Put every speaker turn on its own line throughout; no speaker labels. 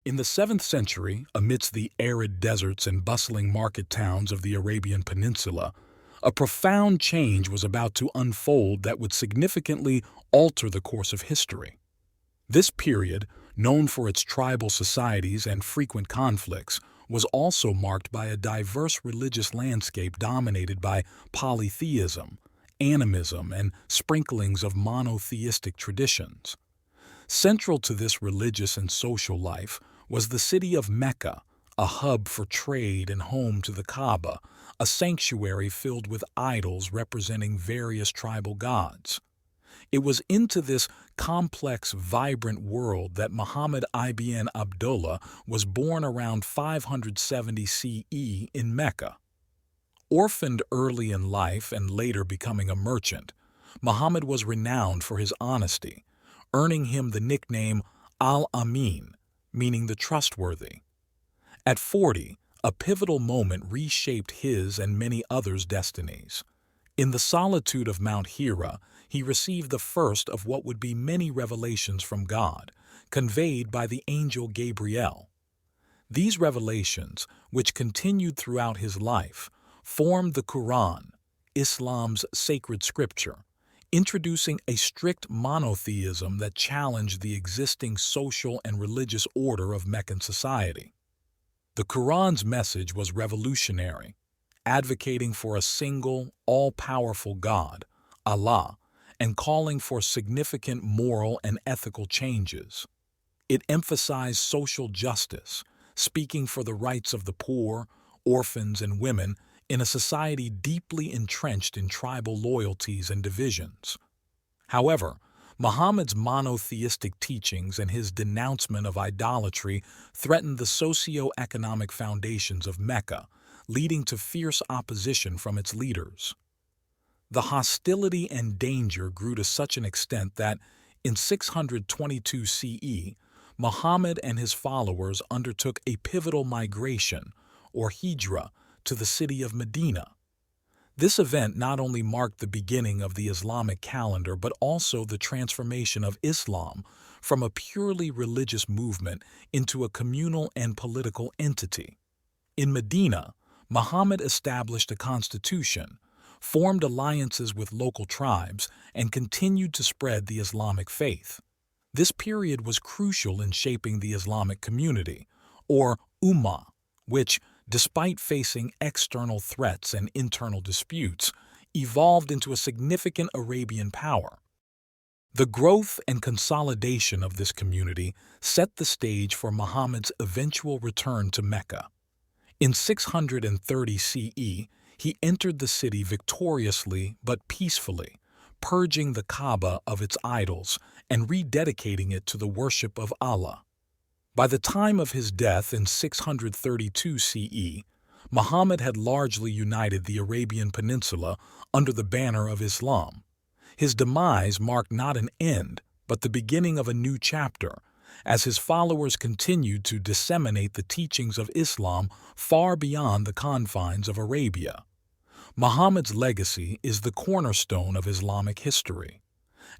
In the 7th century, amidst the arid deserts and bustling market towns of the Arabian Peninsula, a profound change was about to unfold that would significantly alter the course of history. This period, known for its tribal societies and frequent conflicts, was also marked by a diverse religious landscape dominated by polytheism, animism, and sprinklings of monotheistic traditions. Central to this religious and social life was the city of Mecca, a hub for trade and home to the Kaaba, a sanctuary filled with idols representing various tribal gods. It was into this complex, vibrant world that Muhammad ibn Abdullah was born around 570 CE in Mecca. Orphaned early in life and later becoming a merchant, Muhammad was renowned for his honesty, earning him the nickname Al-Amin, meaning the trustworthy. At 40, a pivotal moment reshaped his and many others' destinies. In the solitude of Mount Hira, he received the first of what would be many revelations from God, conveyed by the angel Gabriel. These revelations, which continued throughout his life, formed the Quran, Islam's sacred scripture, introducing a strict monotheism that challenged the existing social and religious order of Meccan society. The Quran's message was revolutionary, advocating for a single, all-powerful God, Allah, and calling for significant moral and ethical changes. It emphasized social justice, speaking for the rights of the poor, orphans, and women in a society deeply entrenched in tribal loyalties and divisions. However, Muhammad's monotheistic teachings and his denouncement of idolatry threatened the socio-economic foundations of Mecca, leading to fierce opposition from its leaders. The hostility and danger grew to such an extent that, in 622 CE, Muhammad and his followers undertook a pivotal migration, or hijra, to the city of Medina. This event not only marked the beginning of the Islamic calendar but also the transformation of Islam from a purely religious movement into a communal and political entity. In Medina, Muhammad established a constitution, formed alliances with local tribes, and continued to spread the Islamic faith. This period was crucial in shaping the Islamic community, or Ummah, which, despite facing external threats and internal disputes, evolved into a significant Arabian power. The growth and consolidation of this community set the stage for Muhammad's eventual return to Mecca. In 630 CE, he entered the city victoriously but peacefully, purging the Kaaba of its idols and rededicating it to the worship of Allah. By the time of his death in 632 CE, Muhammad had largely united the Arabian Peninsula under the banner of Islam. His demise marked not an end, but the beginning of a new chapter, as his followers continued to disseminate the teachings of Islam far beyond the confines of Arabia. Muhammad's legacy is the cornerstone of Islamic history.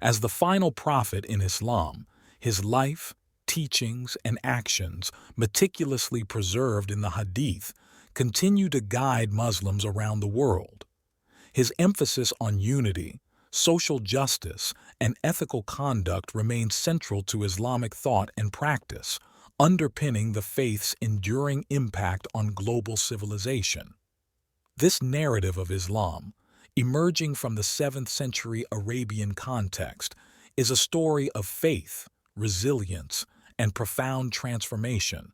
As the final prophet in Islam, his life, teachings, and actions, meticulously preserved in the Hadith, continue to guide Muslims around the world. His emphasis on unity, social justice, and ethical conduct remains central to Islamic thought and practice, underpinning the faith's enduring impact on global civilization. This narrative of Islam, emerging from the 7th century Arabian context, is a story of faith, resilience, and profound transformation,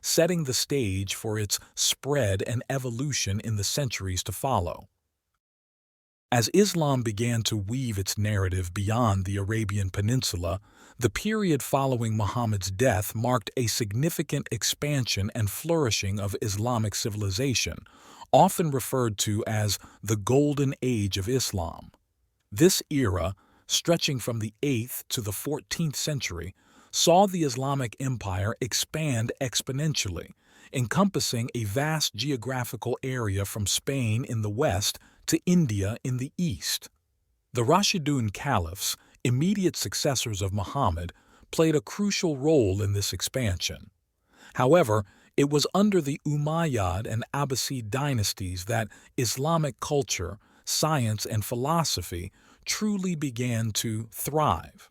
setting the stage for its spread and evolution in the centuries to follow. As Islam began to weave its narrative beyond the Arabian Peninsula, the period following Muhammad's death marked a significant expansion and flourishing of Islamic civilization, often referred to as the Golden Age of Islam. This era, stretching from the 8th to the 14th century, saw the Islamic Empire expand exponentially, encompassing a vast geographical area from Spain in the west to India in the east. The Rashidun Caliphs, immediate successors of Muhammad, played a crucial role in this expansion. However, it was under the Umayyad and Abbasid dynasties that Islamic culture, science, and philosophy truly began to thrive.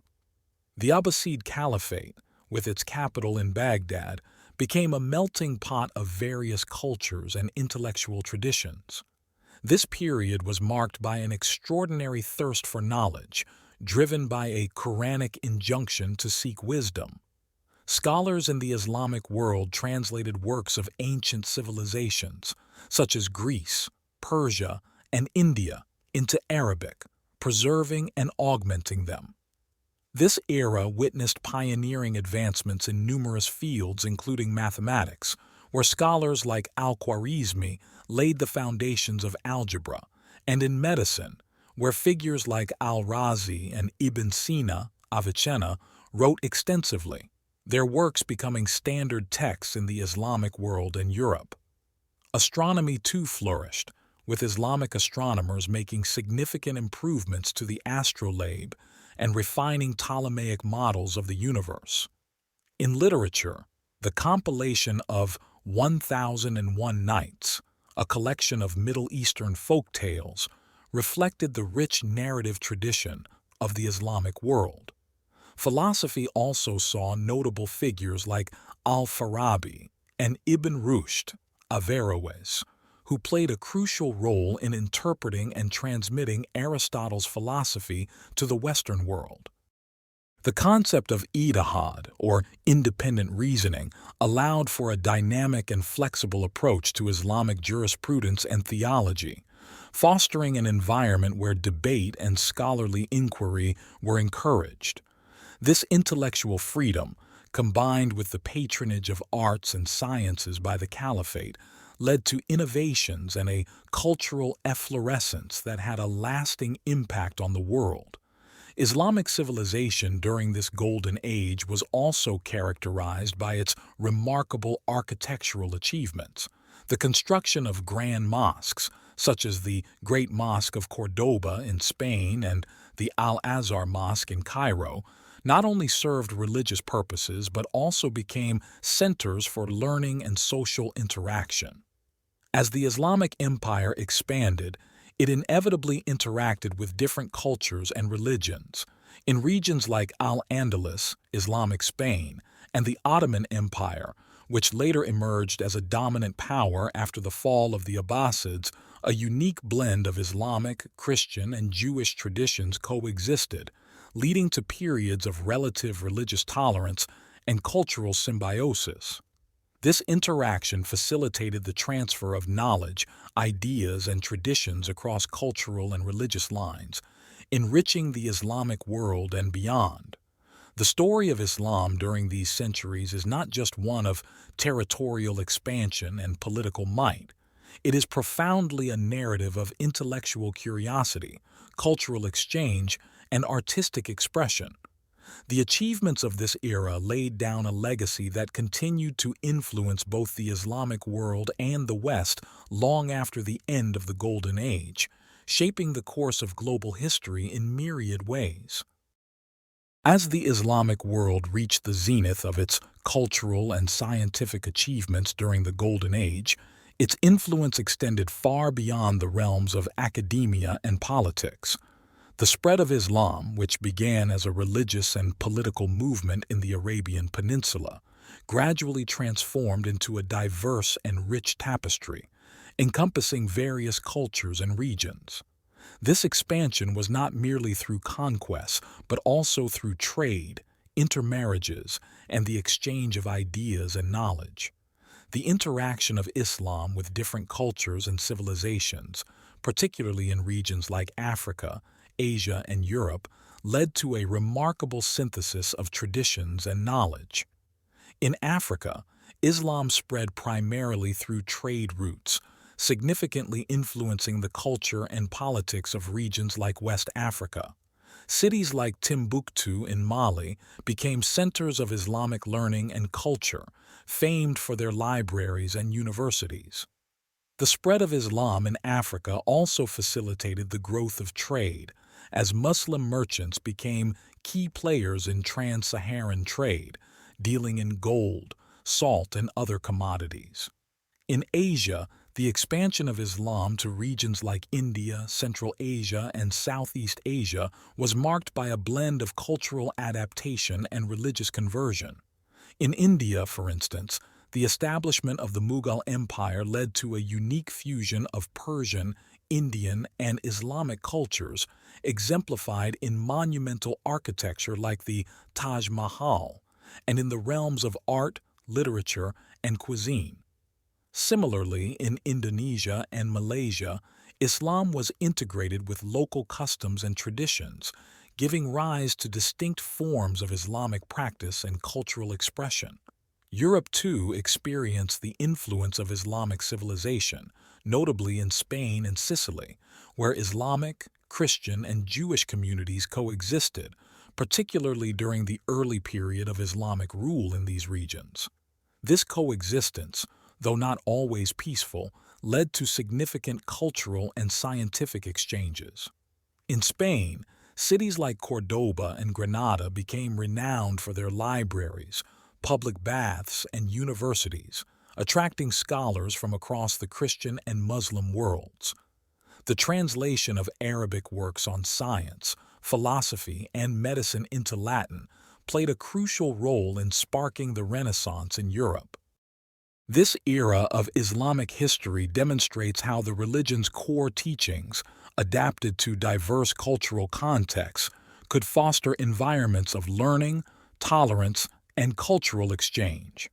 The Abbasid Caliphate, with its capital in Baghdad, became a melting pot of various cultures and intellectual traditions. This period was marked by an extraordinary thirst for knowledge, driven by a Quranic injunction to seek wisdom. Scholars in the Islamic world translated works of ancient civilizations, such as Greece, Persia, and India, into Arabic, preserving and augmenting them. This era witnessed pioneering advancements in numerous fields, including mathematics, where scholars like al-Khwarizmi laid the foundations of algebra, and in medicine, where figures like al-Razi and Ibn Sina, Avicenna, wrote extensively, their works becoming standard texts in the Islamic world and Europe. Astronomy too flourished, with Islamic astronomers making significant improvements to the astrolabe and refining Ptolemaic models of the universe. In literature, the compilation of 1001 Nights, a collection of Middle Eastern folk tales, reflected the rich narrative tradition of the Islamic world. Philosophy also saw notable figures like al-Farabi and Ibn Rushd, Averroes, who played a crucial role in interpreting and transmitting Aristotle's philosophy to the Western world. The concept of ijtihad, or independent reasoning, allowed for a dynamic and flexible approach to Islamic jurisprudence and theology, fostering an environment where debate and scholarly inquiry were encouraged. This intellectual freedom, combined with the patronage of arts and sciences by the Caliphate, led to innovations and a cultural efflorescence that had a lasting impact on the world. Islamic civilization during this golden age was also characterized by its remarkable architectural achievements. The construction of grand mosques, such as the Great Mosque of Cordoba in Spain and the Al-Azhar Mosque in Cairo, not only served religious purposes but also became centers for learning and social interaction. As the Islamic Empire expanded, it inevitably interacted with different cultures and religions. In regions like Al-Andalus, Islamic Spain, and the Ottoman Empire, which later emerged as a dominant power after the fall of the Abbasids, a unique blend of Islamic, Christian, and Jewish traditions coexisted, leading to periods of relative religious tolerance and cultural symbiosis. This interaction facilitated the transfer of knowledge, ideas, and traditions across cultural and religious lines, enriching the Islamic world and beyond. The story of Islam during these centuries is not just one of territorial expansion and political might. It is profoundly a narrative of intellectual curiosity, cultural exchange, and artistic expression. The achievements of this era laid down a legacy that continued to influence both the Islamic world and the West long after the end of the Golden Age, shaping the course of global history in myriad ways. As the Islamic world reached the zenith of its cultural and scientific achievements during the Golden Age, its influence extended far beyond the realms of academia and politics. The spread of Islam, which began as a religious and political movement in the Arabian Peninsula, gradually transformed into a diverse and rich tapestry, encompassing various cultures and regions. This expansion was not merely through conquest, but also through trade, intermarriages, and the exchange of ideas and knowledge. The interaction of Islam with different cultures and civilizations, particularly in regions like Africa, Asia, and Europe, led to a remarkable synthesis of traditions and knowledge. In Africa, Islam spread primarily through trade routes, significantly influencing the culture and politics of regions like West Africa. Cities like Timbuktu in Mali became centers of Islamic learning and culture, famed for their libraries and universities. The spread of Islam in Africa also facilitated the growth of trade, as Muslim merchants became key players in trans-Saharan trade, dealing in gold, salt, and other commodities. In Asia, the expansion of Islam to regions like India, Central Asia, and Southeast Asia was marked by a blend of cultural adaptation and religious conversion. In India, for instance, the establishment of the Mughal Empire led to a unique fusion of Persian, Indian, and Islamic cultures, exemplified in monumental architecture like the Taj Mahal, and in the realms of art, literature, and cuisine. Similarly, in Indonesia and Malaysia, Islam was integrated with local customs and traditions, giving rise to distinct forms of Islamic practice and cultural expression. Europe, too, experienced the influence of Islamic civilization, notably in Spain and Sicily, where Islamic, Christian, and Jewish communities coexisted, particularly during the early period of Islamic rule in these regions. This coexistence, though not always peaceful, led to significant cultural and scientific exchanges. In Spain, cities like Cordoba and Granada became renowned for their libraries, public baths, and universities, attracting scholars from across the Christian and Muslim worlds. The translation of Arabic works on science, philosophy, and medicine into Latin played a crucial role in sparking the Renaissance in Europe. This era of Islamic history demonstrates how the religion's core teachings, adapted to diverse cultural contexts, could foster environments of learning, tolerance, and cultural exchange.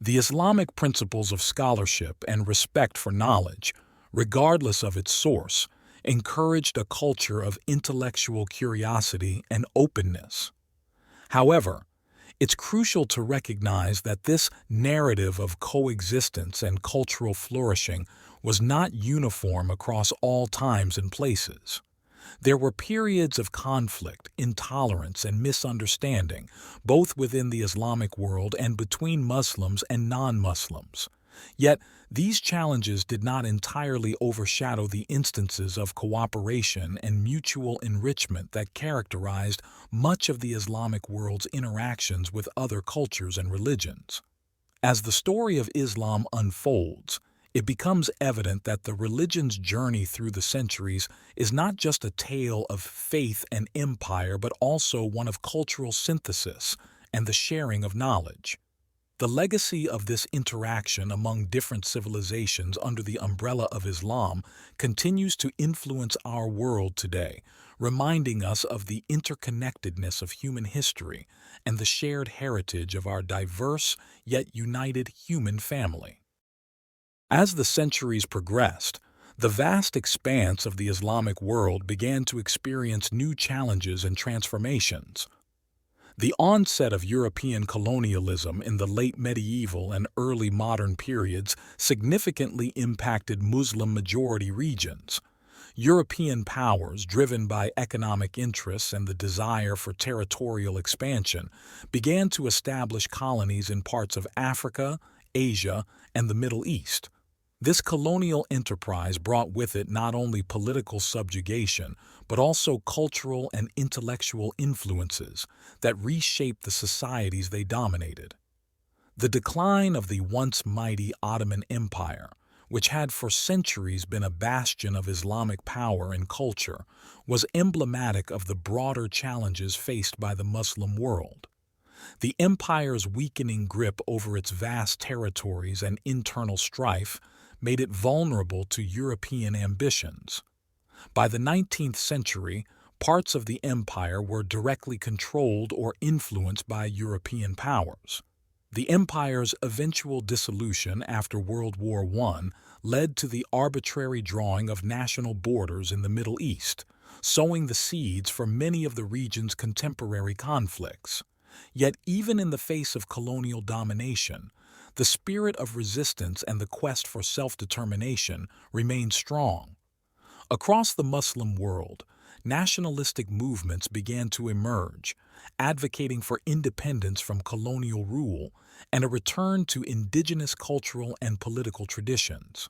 The Islamic principles of scholarship and respect for knowledge, regardless of its source, encouraged a culture of intellectual curiosity and openness. However, it's crucial to recognize that this narrative of coexistence and cultural flourishing was not uniform across all times and places. There were periods of conflict, intolerance, and misunderstanding, both within the Islamic world and between Muslims and non-Muslims. Yet, these challenges did not entirely overshadow the instances of cooperation and mutual enrichment that characterized much of the Islamic world's interactions with other cultures and religions. As the story of Islam unfolds, it becomes evident that the religion's journey through the centuries is not just a tale of faith and empire, but also one of cultural synthesis and the sharing of knowledge. The legacy of this interaction among different civilizations under the umbrella of Islam continues to influence our world today, reminding us of the interconnectedness of human history and the shared heritage of our diverse yet united human family. As the centuries progressed, the vast expanse of the Islamic world began to experience new challenges and transformations. The onset of European colonialism in the late medieval and early modern periods significantly impacted Muslim-majority regions. European powers, driven by economic interests and the desire for territorial expansion, began to establish colonies in parts of Africa, Asia, and the Middle East. This colonial enterprise brought with it not only political subjugation, but also cultural and intellectual influences that reshaped the societies they dominated. The decline of the once mighty Ottoman Empire, which had for centuries been a bastion of Islamic power and culture, was emblematic of the broader challenges faced by the Muslim world. The empire's weakening grip over its vast territories and internal strife made it vulnerable to European ambitions. By the 19th century, parts of the empire were directly controlled or influenced by European powers. The empire's eventual dissolution after World War I led to the arbitrary drawing of national borders in the Middle East, sowing the seeds for many of the region's contemporary conflicts. Yet even in the face of colonial domination, the spirit of resistance and the quest for self-determination remained strong. Across the Muslim world, nationalistic movements began to emerge, advocating for independence from colonial rule and a return to indigenous cultural and political traditions.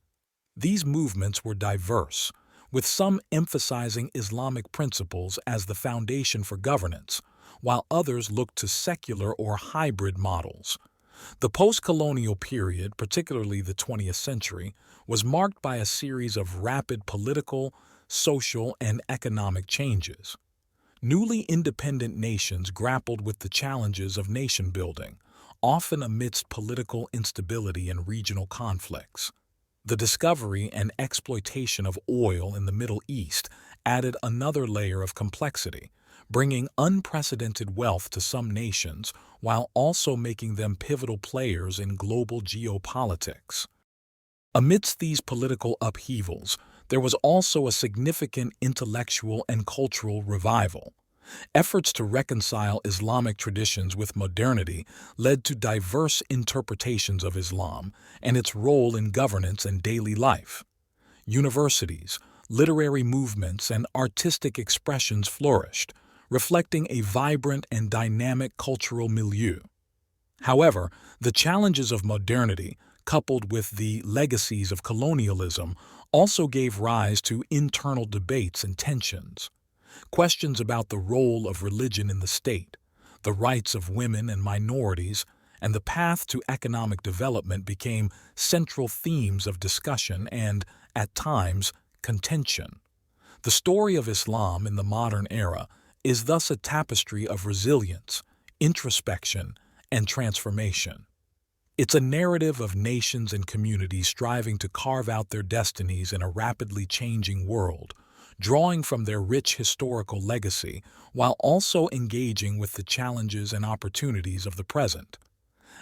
These movements were diverse, with some emphasizing Islamic principles as the foundation for governance, while others looked to secular or hybrid models. The post-colonial period, particularly the 20th century, was marked by a series of rapid political, social, and economic changes. Newly independent nations grappled with the challenges of nation building, often amidst political instability and regional conflicts. The discovery and exploitation of oil in the Middle East added another layer of complexity, bringing unprecedented wealth to some nations while also making them pivotal players in global geopolitics. Amidst these political upheavals, there was also a significant intellectual and cultural revival. Efforts to reconcile Islamic traditions with modernity led to diverse interpretations of Islam and its role in governance and daily life. Universities, literary movements, and artistic expressions flourished, reflecting a vibrant and dynamic cultural milieu. However, the challenges of modernity, coupled with the legacies of colonialism, also gave rise to internal debates and tensions. Questions about the role of religion in the state, the rights of women and minorities, and the path to economic development became central themes of discussion and, at times, contention. The story of Islam in the modern era is thus a tapestry of resilience, introspection, and transformation. It's a narrative of nations and communities striving to carve out their destinies in a rapidly changing world, drawing from their rich historical legacy while also engaging with the challenges and opportunities of the present.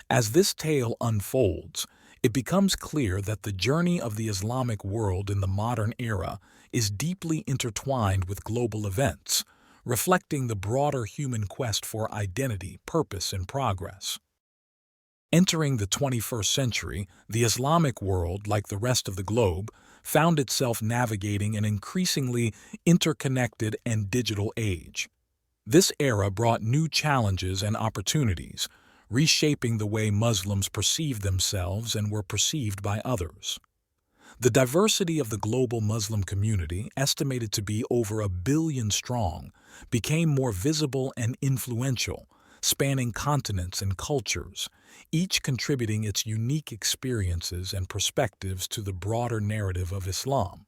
As this tale unfolds, it becomes clear that the journey of the Islamic world in the modern era is deeply intertwined with global events, reflecting the broader human quest for identity, purpose, and progress. Entering the 21st century, the Islamic world, like the rest of the globe, found itself navigating an increasingly interconnected and digital age. This era brought new challenges and opportunities, reshaping the way Muslims perceived themselves and were perceived by others. The diversity of the global Muslim community, estimated to be over 1 billion strong, became more visible and influential, spanning continents and cultures, each contributing its unique experiences and perspectives to the broader narrative of Islam.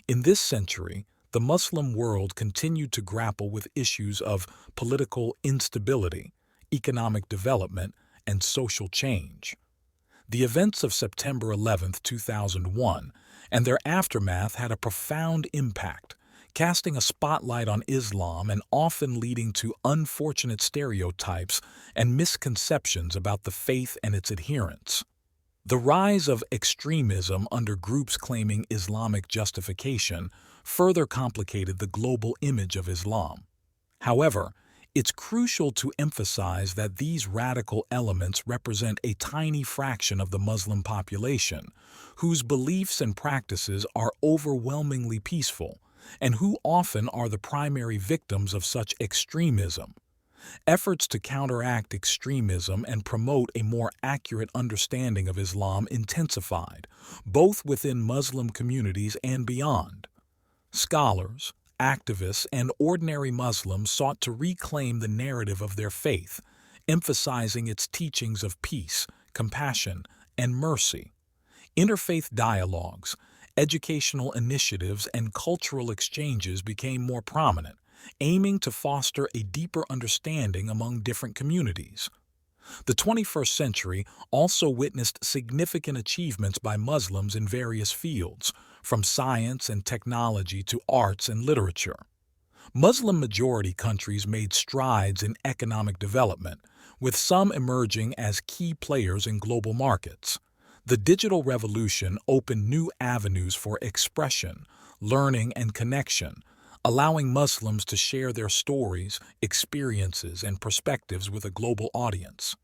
In this century, the Muslim world continued to grapple with issues of political instability, economic development, and social change. The events of September 11, 2001, and their aftermath had a profound impact, casting a spotlight on Islam and often leading to unfortunate stereotypes and misconceptions about the faith and its adherents. The rise of extremism under groups claiming Islamic justification further complicated the global image of Islam. However, it's crucial to emphasize that these radical elements represent a tiny fraction of the Muslim population, whose beliefs and practices are overwhelmingly peaceful, and who often are the primary victims of such extremism. Efforts to counteract extremism and promote a more accurate understanding of Islam intensified, both within Muslim communities and beyond. Scholars, activists, and ordinary Muslims sought to reclaim the narrative of their faith, emphasizing its teachings of peace, compassion, and mercy. Interfaith dialogues, educational initiatives, and cultural exchanges became more prominent, aiming to foster a deeper understanding among different communities. The 21st century also witnessed significant achievements by Muslims in various fields, from science and technology to arts and literature. Muslim-majority countries made strides in economic development, with some emerging as key players in global markets. The digital revolution opened new avenues for expression, learning, and connection, allowing Muslims to share their stories, experiences, and perspectives with a global audience.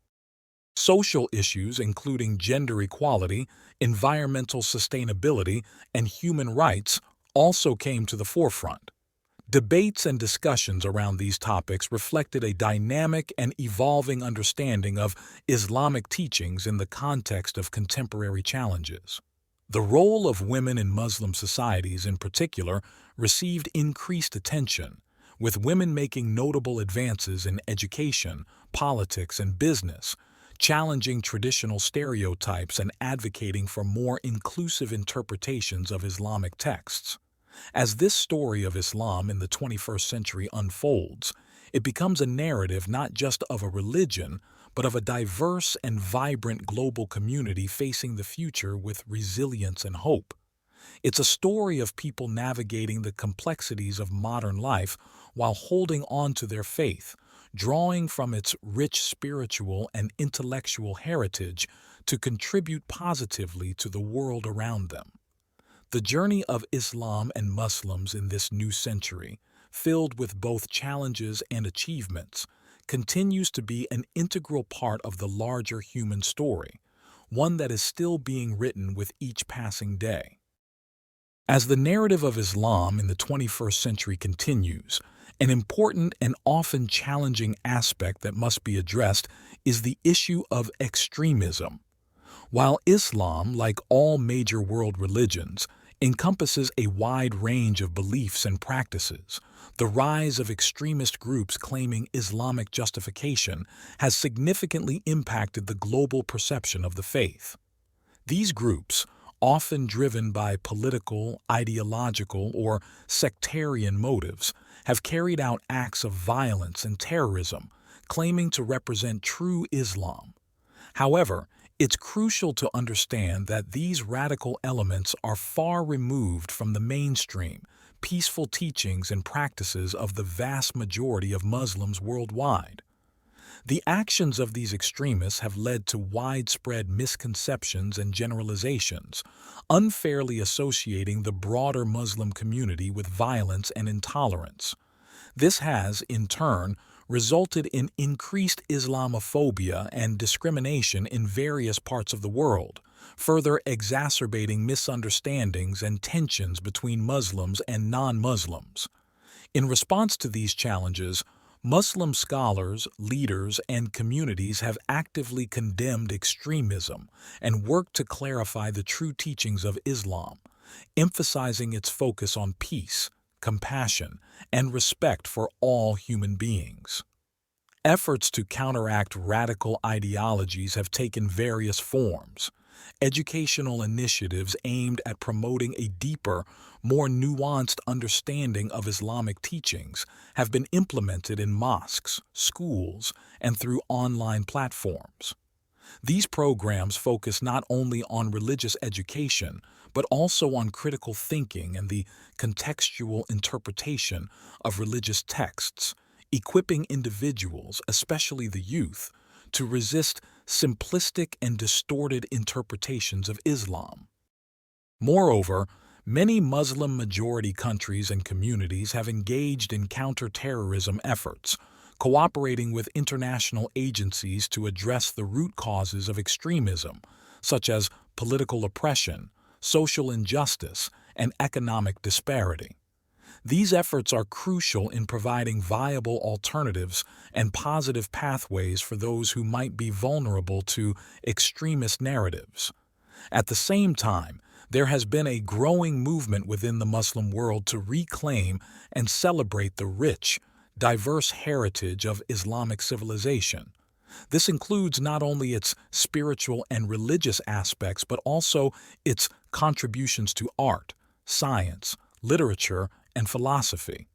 Social issues including gender equality, environmental sustainability, and human rights also came to the forefront. Debates and discussions around these topics reflected a dynamic and evolving understanding of Islamic teachings in the context of contemporary challenges. The role of women in Muslim societies in particular received increased attention, with women making notable advances in education, politics, and business, challenging traditional stereotypes and advocating for more inclusive interpretations of Islamic texts. As this story of Islam in the 21st century unfolds, it becomes a narrative not just of a religion, but of a diverse and vibrant global community facing the future with resilience and hope. It's a story of people navigating the complexities of modern life while holding on to their faith, drawing from its rich spiritual and intellectual heritage to contribute positively to the world around them. The journey of Islam and Muslims in this new century, filled with both challenges and achievements, continues to be an integral part of the larger human story, one that is still being written with each passing day. As the narrative of Islam in the 21st century continues, an important and often challenging aspect that must be addressed is the issue of extremism. While Islam, like all major world religions, encompasses a wide range of beliefs and practices, the rise of extremist groups claiming Islamic justification has significantly impacted the global perception of the faith. These groups, often driven by political, ideological, or sectarian motives, have carried out acts of violence and terrorism, claiming to represent true Islam. However, it's crucial to understand that these radical elements are far removed from the mainstream, peaceful teachings and practices of the vast majority of Muslims worldwide. The actions of these extremists have led to widespread misconceptions and generalizations, unfairly associating the broader Muslim community with violence and intolerance. This has, in turn, resulted in increased Islamophobia and discrimination in various parts of the world, further exacerbating misunderstandings and tensions between Muslims and non-Muslims. In response to these challenges, Muslim scholars, leaders, and communities have actively condemned extremism and worked to clarify the true teachings of Islam, emphasizing its focus on peace, compassion, and respect for all human beings. Efforts to counteract radical ideologies have taken various forms. Educational initiatives aimed at promoting a deeper, more nuanced understanding of Islamic teachings have been implemented in mosques, schools, and through online platforms. These programs focus not only on religious education, but also on critical thinking and the contextual interpretation of religious texts, equipping individuals, especially the youth, to resist simplistic and distorted interpretations of Islam. Moreover, many Muslim-majority countries and communities have engaged in counter-terrorism efforts, cooperating with international agencies to address the root causes of extremism, such as political oppression, social injustice, and economic disparity. These efforts are crucial in providing viable alternatives and positive pathways for those who might be vulnerable to extremist narratives. At the same time, there has been a growing movement within the Muslim world to reclaim and celebrate the rich, diverse heritage of Islamic civilization. This includes not only its spiritual and religious aspects, but also its contributions to art, science, literature, and philosophy.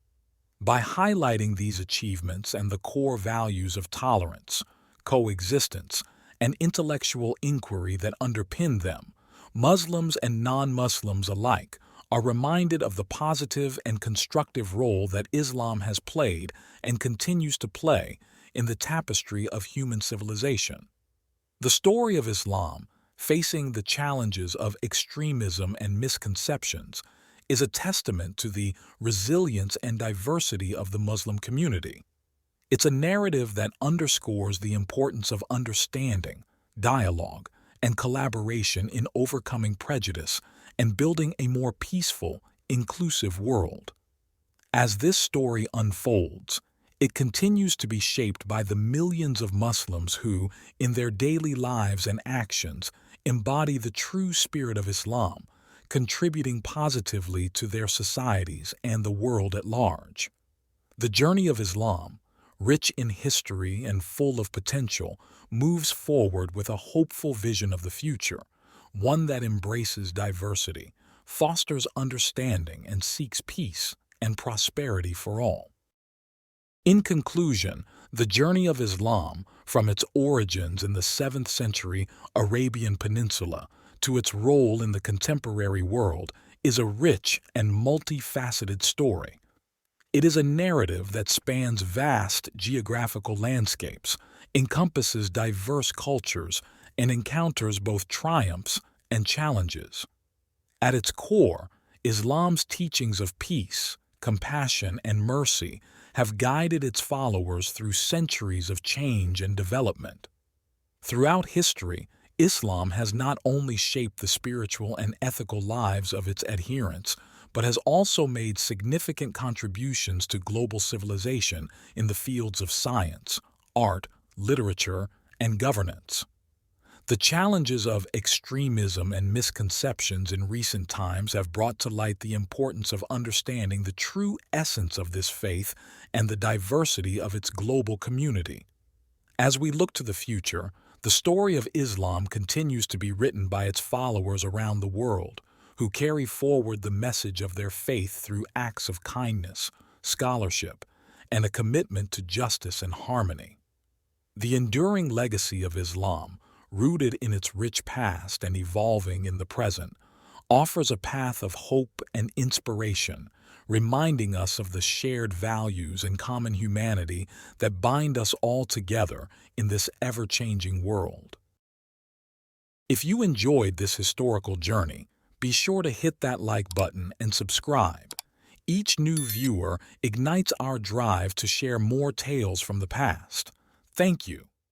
By highlighting these achievements and the core values of tolerance, coexistence, and intellectual inquiry that underpin them, Muslims and non-Muslims alike are reminded of the positive and constructive role that Islam has played and continues to play in the tapestry of human civilization. The story of Islam, facing the challenges of extremism and misconceptions, is a testament to the resilience and diversity of the Muslim community. It's a narrative that underscores the importance of understanding, dialogue, and collaboration in overcoming prejudice and building a more peaceful, inclusive world. As this story unfolds, it continues to be shaped by the millions of Muslims who, in their daily lives and actions, embody the true spirit of Islam, contributing positively to their societies and the world at large. The journey of Islam, rich in history and full of potential, moves forward with a hopeful vision of the future, one that embraces diversity, fosters understanding, and seeks peace and prosperity for all. In conclusion, the journey of Islam, from its origins in the 7th century Arabian Peninsula to its role in the contemporary world, is a rich and multifaceted story. It is a narrative that spans vast geographical landscapes, encompasses diverse cultures, and encounters both triumphs and challenges. At its core, Islam's teachings of peace, compassion, and mercy have guided its followers through centuries of change and development. Throughout history, Islam has not only shaped the spiritual and ethical lives of its adherents, but has also made significant contributions to global civilization in the fields of science, art, literature, and governance. The challenges of extremism and misconceptions in recent times have brought to light the importance of understanding the true essence of this faith and the diversity of its global community. As we look to the future, the story of Islam continues to be written by its followers around the world, who carry forward the message of their faith through acts of kindness, scholarship, and a commitment to justice and harmony. The enduring legacy of Islam, rooted in its rich past and evolving in the present, offers a path of hope and inspiration, reminding us of the shared values and common humanity that bind us all together in this ever-changing world. If you enjoyed this historical journey, be sure to hit that like button and subscribe. Each new viewer ignites our drive to share more tales from the past. Thank you.